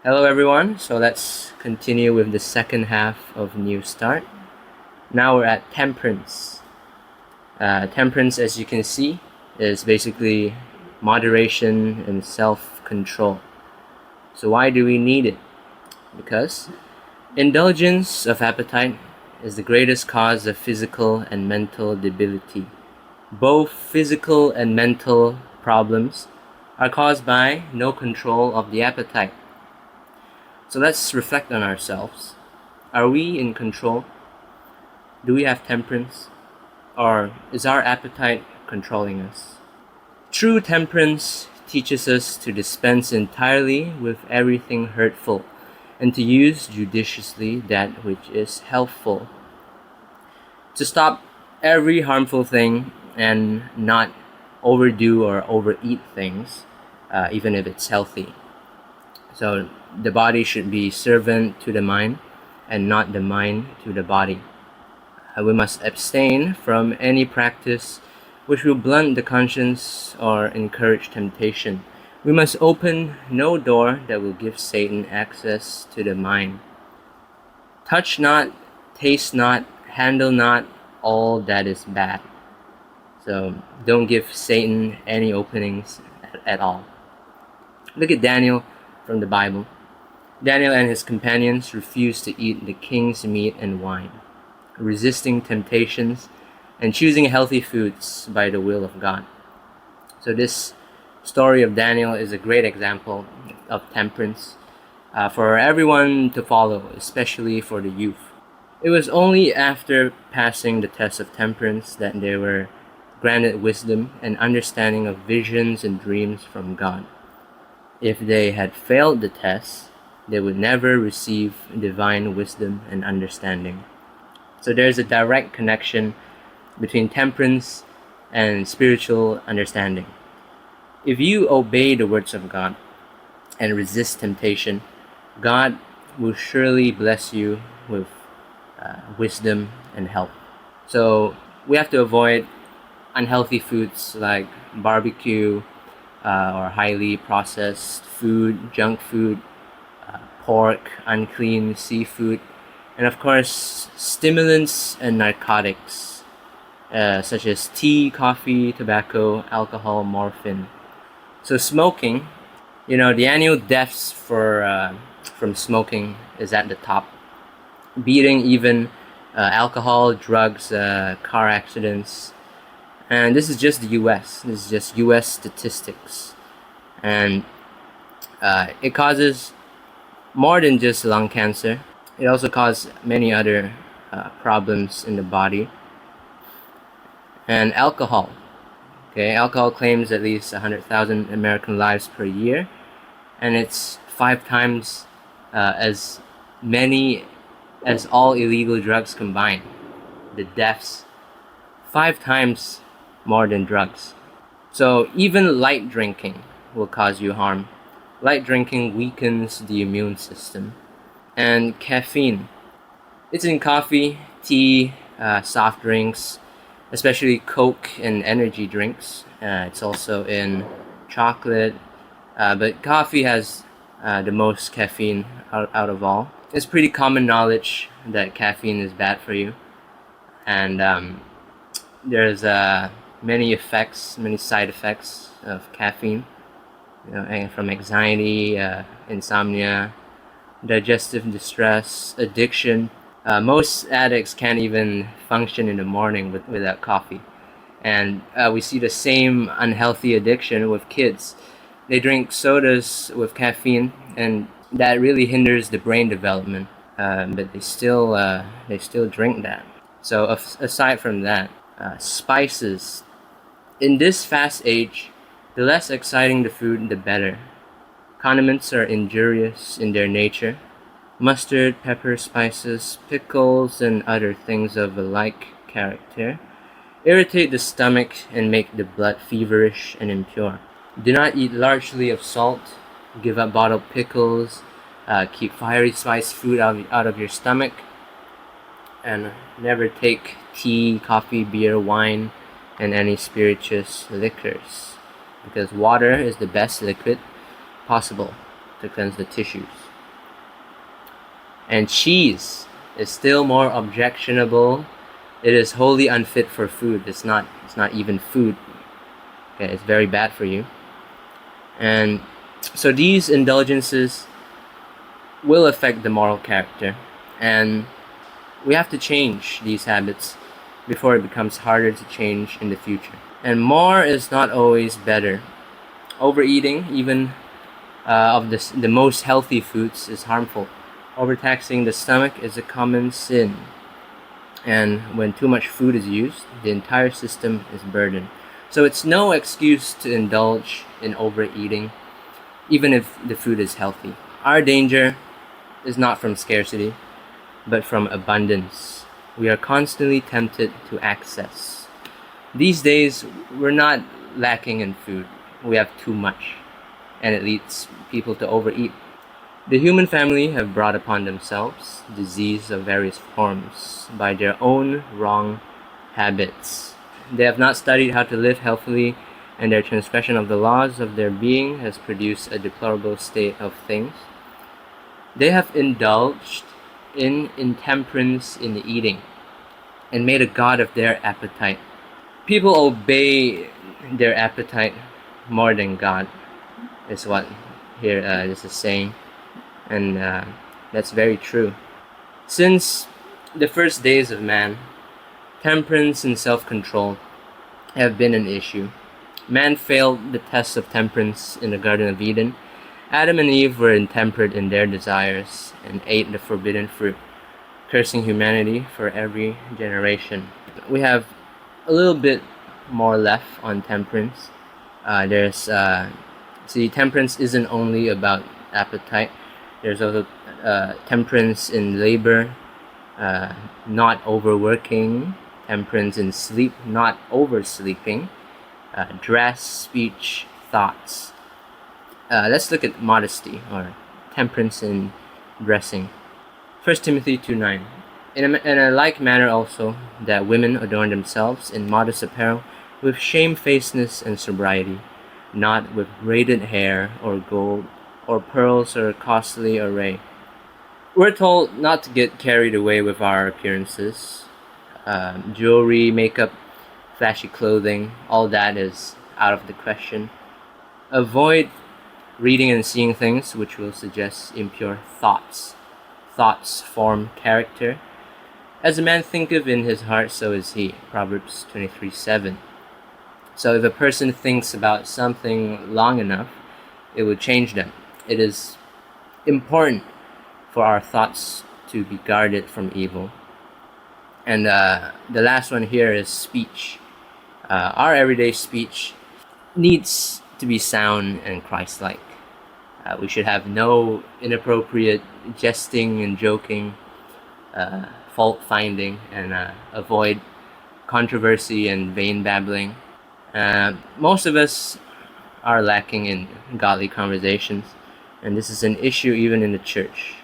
Hello everyone, so let's continue with the second half of New Start. Now we're at Temperance. Temperance, as you can see, is basically moderation and self-control. So why do we need it? Because indulgence of appetite is the greatest cause of physical and mental debility. Both physical and mental problems are caused by no control of the appetite. So let's reflect on ourselves. Are we in control? Do we have temperance? Or is our appetite controlling us? True temperance teaches us to dispense entirely with everything hurtful and to use judiciously that which is healthful. To stop every harmful thing and not overdo or overeat things, even if it's healthy. So the body should be servant to the mind and not the mind to the body. We must abstain from any practice which will blunt the conscience or encourage temptation. We must open no door that will give Satan access to the mind. Touch not, taste not, handle not all that is bad. So don't give Satan any openings at all. Look at Daniel from the Bible. Daniel and his companions refused to eat the king's meat and wine, resisting temptations and choosing healthy foods by the will of God. So this story of Daniel is a great example of temperance for everyone to follow, especially for the youth. It was only after passing the test of temperance that they were granted wisdom and understanding of visions and dreams from God. If they had failed the test, they would never receive divine wisdom and understanding. So there's a direct connection between temperance and spiritual understanding. If you obey the words of God and resist temptation, God will surely bless you with wisdom and help. So we have to avoid unhealthy foods like barbecue or highly processed food, junk food, pork, unclean seafood, and of course stimulants and narcotics such as tea, coffee, tobacco, alcohol, morphine. So smoking, the annual deaths from smoking is at the top, beating even alcohol, drugs, car accidents. And this is just the US. This is just US statistics. And it causes more than just lung cancer. It also causes many other problems in the body. And alcohol. Okay, alcohol claims at least 100,000 American lives per year. And it's 5 times as many as all illegal drugs combined. The deaths, 5 times more than drugs. So even light drinking will cause you harm. Light drinking weakens the immune system. And caffeine. It's in coffee, tea, soft drinks, especially Coke and energy drinks. It's also in chocolate. But coffee has the most caffeine out of all. It's pretty common knowledge that caffeine is bad for you. And there's many side effects of caffeine, from anxiety, insomnia, digestive distress, addiction. Most addicts can't even function in the morning without coffee. And we see the same unhealthy addiction with kids. They drink sodas with caffeine, and that really hinders the brain development. But they still drink that. So aside from that, spices. In this fast age, the less exciting the food, the better. Condiments are injurious in their nature. Mustard, pepper, spices, pickles, and other things of a like character irritate the stomach and make the blood feverish and impure. Do not eat largely of salt. Give up bottled pickles. Keep fiery spiced food out of your stomach. And never take tea, coffee, beer, wine, and any spirituous liquors, because water is the best liquid possible to cleanse the tissues. And cheese is still more objectionable. It is wholly unfit for food. It's not even food. Okay, it's very bad for you. And so these indulgences will affect the moral character, and we have to change these habits before it becomes harder to change in the future. And more is not always better. Overeating, even of the most healthy foods, is harmful. Overtaxing the stomach is a common sin. And when too much food is used, the entire system is burdened. So it's no excuse to indulge in overeating, even if the food is healthy. Our danger is not from scarcity, but from abundance. We are constantly tempted to excess. These days, we're not lacking in food. We have too much, and it leads people to overeat. The human family have brought upon themselves disease of various forms by their own wrong habits. They have not studied how to live healthily, and their transgression of the laws of their being has produced a deplorable state of things. They have indulged in intemperance in eating and made a god of their appetite. People obey their appetite more than God, is what here this is saying. And that's very true. Since the first days of man, temperance and self-control have been an issue. Man failed the test of temperance in the Garden of Eden. Adam and Eve were intemperate in their desires and ate the forbidden fruit, cursing humanity for every generation. We have a little bit more left on temperance. Temperance isn't only about appetite. There's also temperance in labor, not overworking, temperance in sleep, not oversleeping, dress, speech, thoughts. Let's look at modesty, or temperance in dressing. 1 Timothy 2:9. In a like manner also, that women adorn themselves in modest apparel, with shamefacedness and sobriety, not with braided hair, or gold, or pearls, or costly array. We're told not to get carried away with our appearances. Jewelry, makeup, flashy clothing, all that is out of the question. Avoid reading and seeing things which will suggest impure thoughts. Thoughts form character. As a man thinketh in his heart, so is he. Proverbs 23:7. So if a person thinks about something long enough, it will change them. It is important for our thoughts to be guarded from evil. And the last one here is speech. Our everyday speech needs to be sound and Christ-like. We should have no inappropriate jesting and joking, fault-finding, and avoid controversy and vain babbling. Most of us are lacking in godly conversations, and this is an issue even in the church.